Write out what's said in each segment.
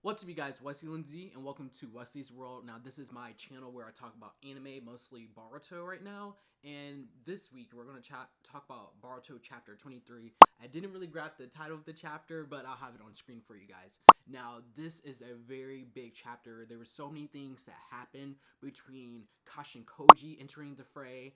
What's up, you guys? Wesley and welcome to Wesley's World. Now, this is my channel where I talk about anime, mostly Boruto right now. And this week, we're going to talk about Boruto Chapter 23. I didn't really grab the title of the chapter, but I'll have it on screen for you guys. Now, this is a very big chapter. There were so many things that happened between Kashi and Koji entering the fray,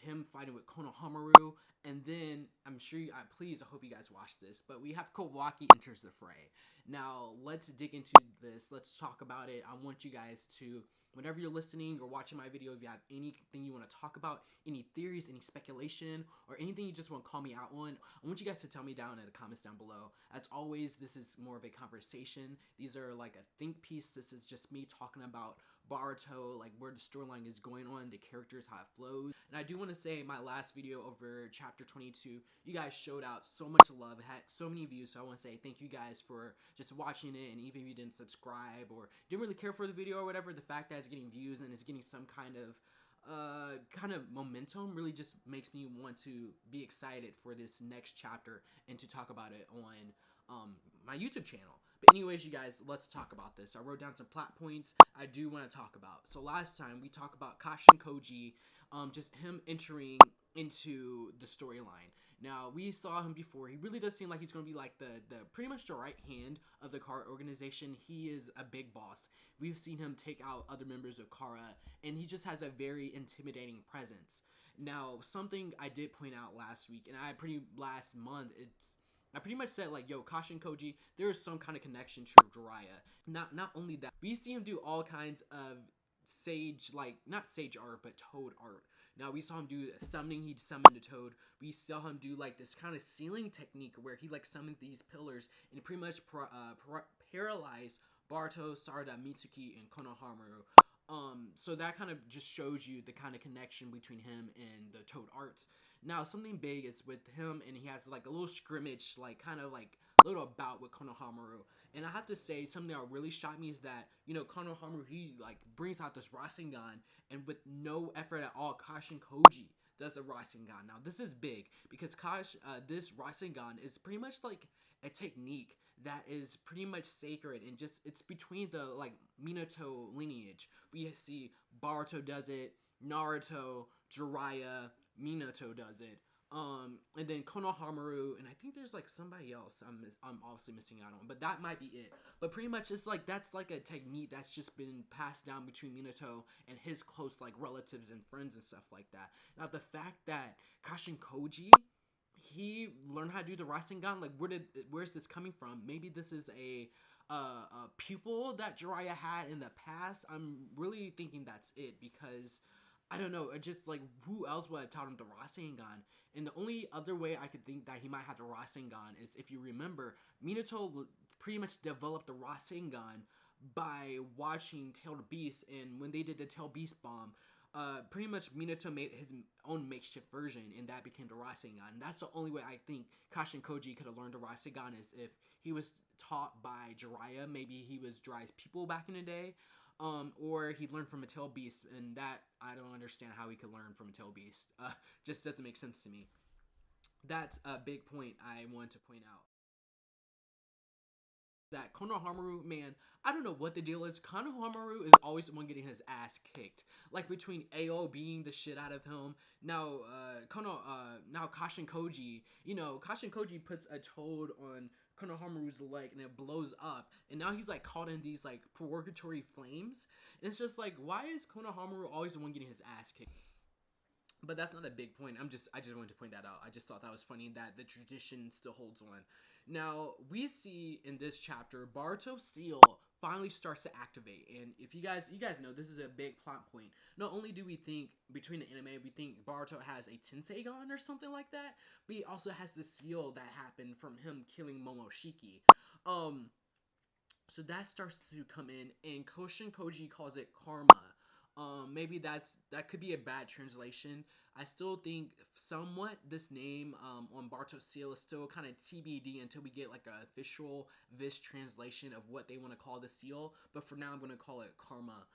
him fighting with Konohamaru, and then, I'm sure I hope you guys watch this, but we have KAWAKI enters the fray. Now, let's dig into this. Let's talk about it. I want you guys to, whenever you're listening or watching my video, if you have anything you want to talk about, any theories, any speculation, or anything you just want to call me out on, I want you guys to tell me down in the comments down below. As always, this is more of a conversation. These are like a think piece. This is just me talking about Bartow, like where the storyline is going on, the characters, how it flows. And I do want to say my last video over chapter 22, you guys showed out so much love, it had so many views, so I want to say thank you guys for just watching it. And even if you didn't subscribe or didn't really care for the video or whatever, the fact that it's getting views and it's getting some kind of momentum really just makes me want to be excited for this next chapter and to talk about it on my YouTube channel. But anyways, you guys, let's talk about this. I wrote down some plot points I do want to talk about. So last time we talked about Kashi and Koji, just him entering into the storyline. Now, we saw him before. He really does seem like he's going to be like the pretty much the right hand of the Korra organization. He is a big boss. We've seen him take out other members of Korra, and he just has a very intimidating presence. Now, something I did point out last week, and last month, I pretty much said, like, yo, Kashi and Koji, there is some kind of connection to Jiraiya. Not only that, we see him do all kinds of not sage art, but toad art. Now, we saw him do summoning, he summoned a toad. We saw him do, like, this kind of sealing technique where he, like, summoned these pillars and pretty much paralyzed Bartow, Sarada, Mitsuki, and Konohamaru. So that kind of just shows you the kind of connection between him and the toad arts. Now, something big is with him, and he has like a little scrimmage, like kind of like a little bout with Konohamaru. And I have to say, something that really shocked me is that, you know, Konohamaru, he like brings out this Rasengan, and with no effort at all, Kashi and Koji does a Rasengan. Now, this is big because this Rasengan is pretty much like a technique that is pretty much sacred, and just it's between the like Minato lineage. We see Barto does it, Naruto, Jiraiya, Minato does it, and then Konohamaru, and I think there's like somebody else I'm obviously missing out on, but that might be it. But pretty much it's like that's like a technique that's just been passed down between Minato and his close like relatives and friends and stuff like that. Now, the fact that Kashi and Koji, he learned how to do the Rasengan, like where's this coming from? Maybe this is a pupil that Jiraiya had in the past. I'm really thinking that's it, because I don't know, it just like who else would have taught him the Rasengan? And the only other way I could think that he might have the Rasengan is, if you remember, Minato pretty much developed the Rasengan by watching Tailed Beast, and when they did the Tailed Beast bomb, pretty much Minato made his own makeshift version, and that became the Rasengan. And that's the only way I think Kashi and Koji could have learned the Rasengan, is if he was taught by Jiraiya. Maybe he was Jiraiya's pupil back in the day, or he learned from a Tailed Beast, and that I don't understand how he could learn from a Tailed Beast. Just doesn't make sense to me. That's a big point I wanted to point out. That Konohamaru, man, I don't know what the deal is. Konohamaru is always the one getting his ass kicked. Like, between AO beating the shit out of him, now now Kashi and Koji, you know, Kashi and Koji puts a toad on Konohamaru's leg and it blows up, and now he's like caught in these like purgatory flames. And it's just like, why is Konohamaru always the one getting his ass kicked? But that's not a big point. I just wanted to point that out. I just thought that was funny that the tradition still holds on. Now, we see in this chapter, Bartow Seal finally starts to activate. And if you guys know, this is a big plot point. Not only do we think, between the anime, we think Bartow has a Tenseigan or something like that, but he also has the seal that happened from him killing Momoshiki. So that starts to come in, and Koshin Koji calls it karma. Maybe that could be a bad translation. I still think somewhat this name on Bartow Seal is still kind of TBD until we get like an official Vish translation of what they want to call the seal. But for now, I'm going to call it karma.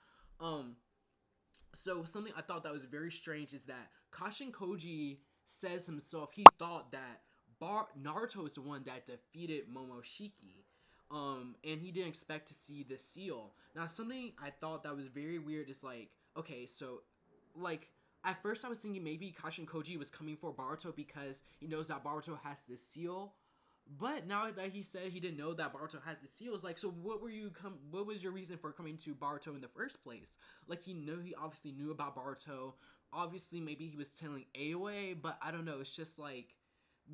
So something I thought that was very strange is that Kashin Koji says himself he thought that Naruto is the one that defeated Momoshiki. And he didn't expect to see the seal. Now, something I thought that was very weird is like, okay, so, like, at first I was thinking maybe Kashin Koji was coming for Baruto because he knows that Baruto has the seal. But now that he said he didn't know that Baruto had the seal, it's like, so what was your reason for coming to Baruto in the first place? Like, he obviously knew about Baruto. Obviously, maybe he was telling Aoi, but I don't know. It's just like,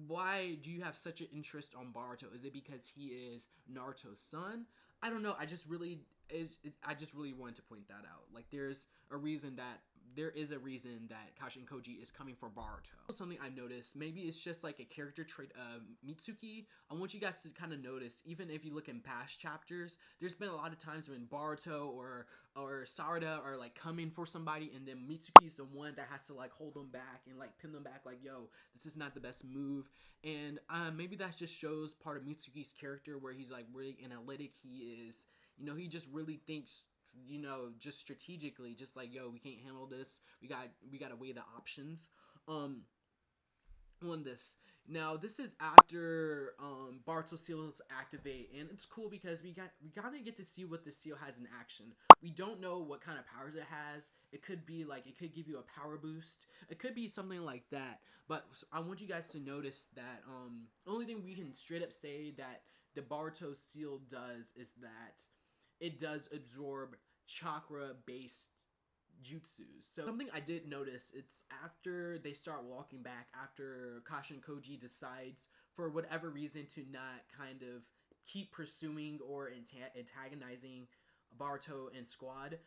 why do you have such an interest on Baruto? Is it because he is Naruto's son? I don't know. I just really wanted to point that out. Like, there is a reason that Kashin Koji is coming for Baruto. Something I noticed, maybe it's just like a character trait of Mitsuki. I want you guys to kind of notice, even if you look in past chapters, there's been a lot of times when Baruto or Sarada are like coming for somebody, and then Mitsuki's the one that has to like hold them back and like pin them back, like, yo, this is not the best move. And maybe that just shows part of Mitsuki's character where he's like really analytic. He is, he just really thinks, just strategically, just like, yo, we can't handle this. We gotta weigh the options on this. Now, this is after Bartow Seal's activate, and it's cool because we gotta get to see what the seal has in action. We don't know what kind of powers it has. It could be like, it could give you a power boost. It could be something like that. But I want you guys to notice that only thing we can straight up say that the Bartow Seal does is that it does absorb chakra-based jutsus. So something I did notice, it's after they start walking back, after Kashin Koji decides for whatever reason to not kind of keep pursuing or antagonizing Bartow and squad.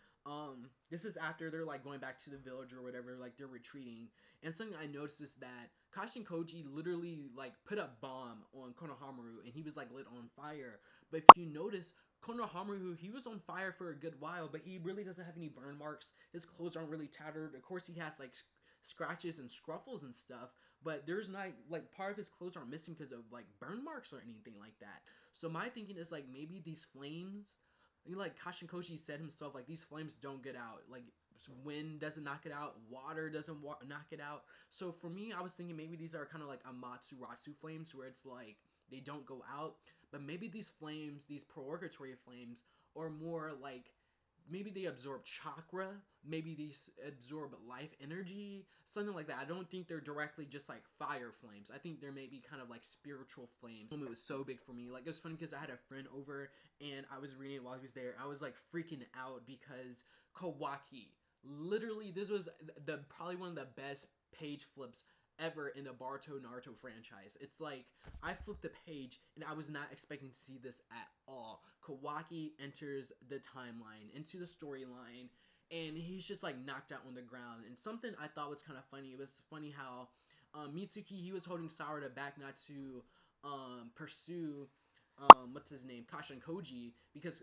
This is after they're like going back to the village or whatever, like they're retreating. And something I noticed is that Kashin Koji literally like put a bomb on Konohamaru and he was like lit on fire. But if you notice, Konohamaru, he was on fire for a good while, but he really doesn't have any burn marks. His clothes aren't really tattered. Of course, he has like scratches and scruffles and stuff, but there's not like part of his clothes aren't missing because of like burn marks or anything like that. So my thinking is like maybe these flames, like Kashin Koji said himself, like these flames don't get out. Like wind doesn't knock it out, water doesn't knock it out. So for me, I was thinking maybe these are kind of like Amaterasu flames where it's like they don't go out. But maybe these flames, these purgatory flames, are more like, maybe they absorb chakra, maybe these absorb life energy, something like that. I don't think they're directly just like fire flames. I think they're maybe kind of like spiritual flames. It was so big for me. Like, it was funny because I had a friend over and I was reading it while he was there. I was like freaking out because KAWAKI, literally, this was probably one of the best page flips ever in the Bartow Naruto franchise. It's like, I flipped the page and I was not expecting to see this at all. KAWAKI enters the timeline, into the storyline, and he's just like knocked out on the ground. And something I thought was kind of funny, it was funny how Mitsuki, he was holding Sarada back not to pursue what's his name, Kashin Koji, because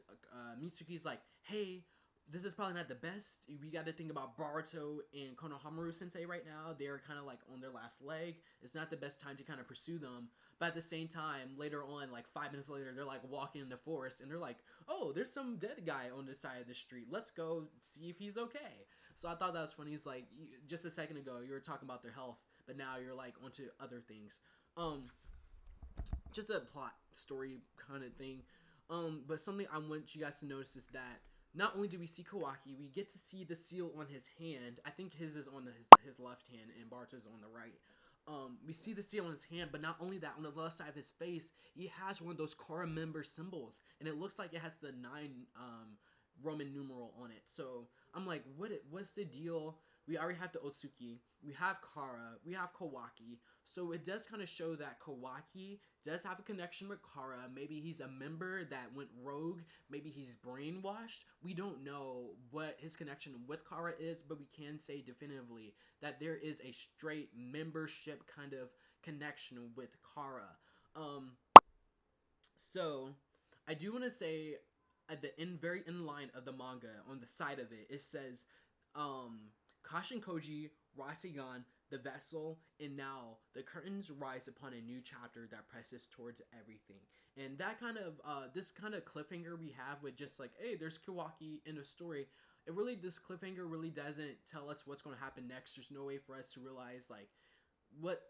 Mitsuki's like, hey, this is probably not the best. We got to think about Bartow and Konohamaru sensei right now. They're kind of like on their last leg. It's not the best time to kind of pursue them. But at the same time, later on, like 5 minutes later, they're like walking in the forest and they're like, oh, there's some dead guy on the side of the street. Let's go see if he's okay. So I thought that was funny. It's like, just a second ago, you were talking about their health, but now you're like onto other things. Just a plot story kind of thing. But something I want you guys to notice is that not only do we see KAWAKI, we get to see the seal on his hand. I think his is on his left hand and Bartow's on the right. We see the seal on his hand, but not only that, on the left side of his face, he has one of those Korra member symbols, and it looks like it has the 9 Roman numeral on it. So I'm like, what's the deal? We already have the Otsuki, we have Korra, we have KAWAKI, so it does kind of show that KAWAKI does have a connection with Korra. Maybe he's a member that went rogue, maybe he's brainwashed. We don't know what his connection with Korra is, but we can say definitively that there is a straight membership kind of connection with Korra. So I do want to say at the very end line of the manga, on the side of it, it says Kashin Koji, Rasengan, the vessel, and now the curtains rise upon a new chapter that presses towards everything. And that kind of this kind of cliffhanger we have with just like, hey, there's KAWAKI in the story. This cliffhanger really doesn't tell us what's going to happen next. There's no way for us to realize like what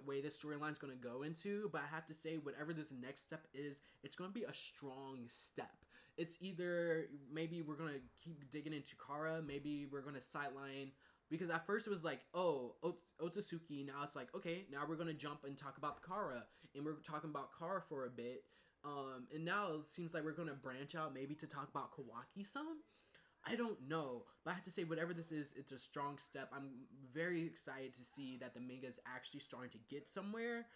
way the storyline's going to go into, but I have to say whatever this next step is, it's going to be a strong step. It's either maybe we're going to keep digging into Korra, maybe we're going to sideline, because at first it was like, oh, Otsutsuki, now it's like, okay, now we're going to jump and talk about Korra, and we're talking about Korra for a bit, and now it seems like we're going to branch out maybe to talk about KAWAKI some. I don't know, but I have to say, whatever this is, it's a strong step. I'm very excited to see that the manga is actually starting to get somewhere.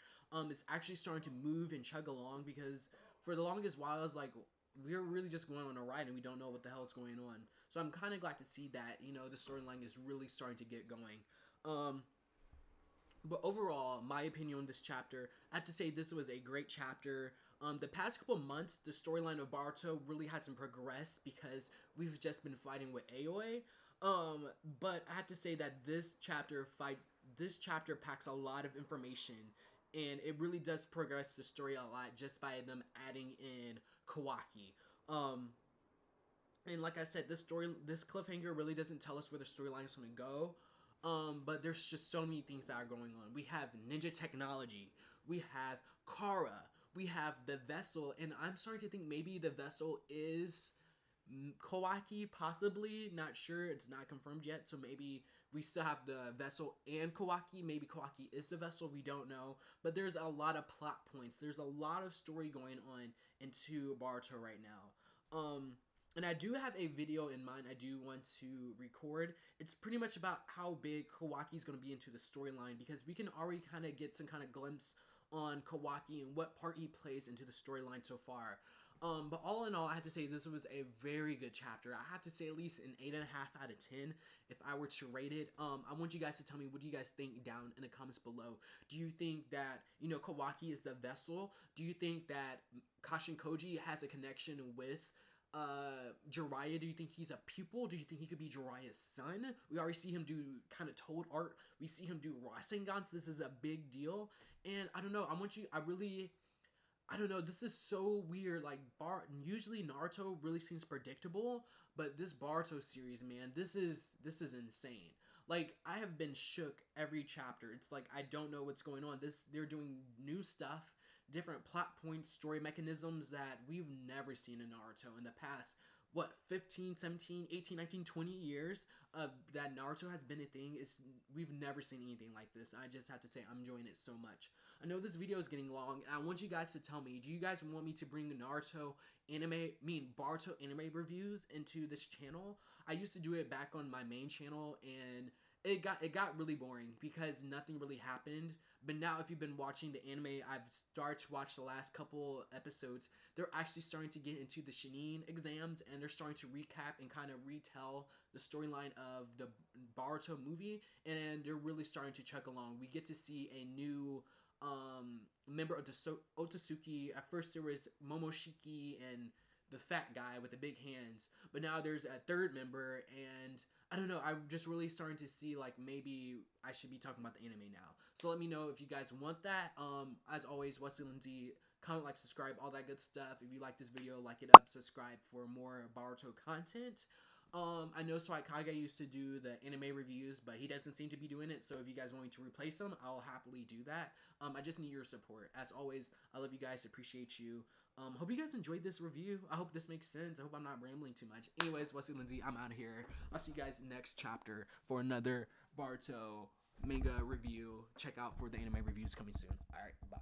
It's actually starting to move and chug along, because for the longest while, I was like, we're really just going on a ride and we don't know what the hell is going on. So I'm kind of glad to see that, you know, the storyline is really starting to get going. But overall, my opinion on this chapter, I have to say this was a great chapter. The past couple months, the storyline of Bartow really hasn't progressed because we've just been fighting with Aoi. But I have to say that this chapter packs a lot of information, and it really does progress the story a lot just by them adding in KAWAKI. And like I said, this cliffhanger really doesn't tell us where the storyline is going to go. But there's just so many things that are going on. We have ninja technology. We have Korra. We have the vessel. And I'm starting to think maybe the vessel is KAWAKI, possibly. Not sure. It's not confirmed yet. So maybe we still have the vessel and KAWAKI. Maybe KAWAKI is the vessel. We don't know. But there's a lot of plot points. There's a lot of story going on into Bartow right now. And I do have a video in mind I do want to record. It's pretty much about how big KAWAKI is going to be into the storyline, because we can already kind of get some kind of glimpse on KAWAKI and what part he plays into the storyline so far. But all in all, I have to say this was a very good chapter. I have to say at least an 8.5 out of 10 if I were to rate it. I want you guys to tell me, what do you guys think down in the comments below? Do you think that, you know, KAWAKI is the vessel? Do you think that Kashin Koji has a connection with Jiraiya? Do you think he's a pupil? Do you think he could be Jiraiya's son? We already see him do kind of toad art. We see him do Rasengan. This is a big deal. And I don't know, I don't know, this is so weird. Like, usually Naruto really seems predictable, but this Bartow series, man, this is insane. Like, I have been shook every chapter. It's like, I don't know what's going on. They're doing new stuff, different plot points, story mechanisms that we've never seen in Naruto in the past, what, 15, 17, 18, 19, 20 years that Naruto has been a thing. We've never seen anything like this. I just have to say, I'm enjoying it so much. I know this video is getting long, and I want you guys to tell me, do you guys want me to bring the Bartow anime reviews into this channel? I used to do it back on my main channel, and it got really boring because nothing really happened. But now, if you've been watching the anime, I've started to watch the last couple episodes. They're actually starting to get into the Chunin exams, and they're starting to recap and kind of retell the storyline of the Boruto movie, and they're really starting to chug along. We get to see a new member of the Otsutsuki. At first, there was Momoshiki and the fat guy with the big hands, but now there's a third member, and I don't know, I'm just really starting to see, like, maybe I should be talking about the anime now. So let me know if you guys want that. As always, Wesley Lindsay, comment, like, subscribe, all that good stuff. If you like this video, like it up, subscribe for more Boruto content. I know Kage used to do the anime reviews, but he doesn't seem to be doing it, so if you guys want me to replace him, I'll happily do that. I just need your support. As always, I love you guys, appreciate you. Hope you guys enjoyed this review. I hope this makes sense. I hope I'm not rambling too much. Anyways, Wesley Lindsay, I'm out of here. I'll see you guys next chapter for another Bartow manga review. Check out for the anime reviews coming soon. Alright, bye.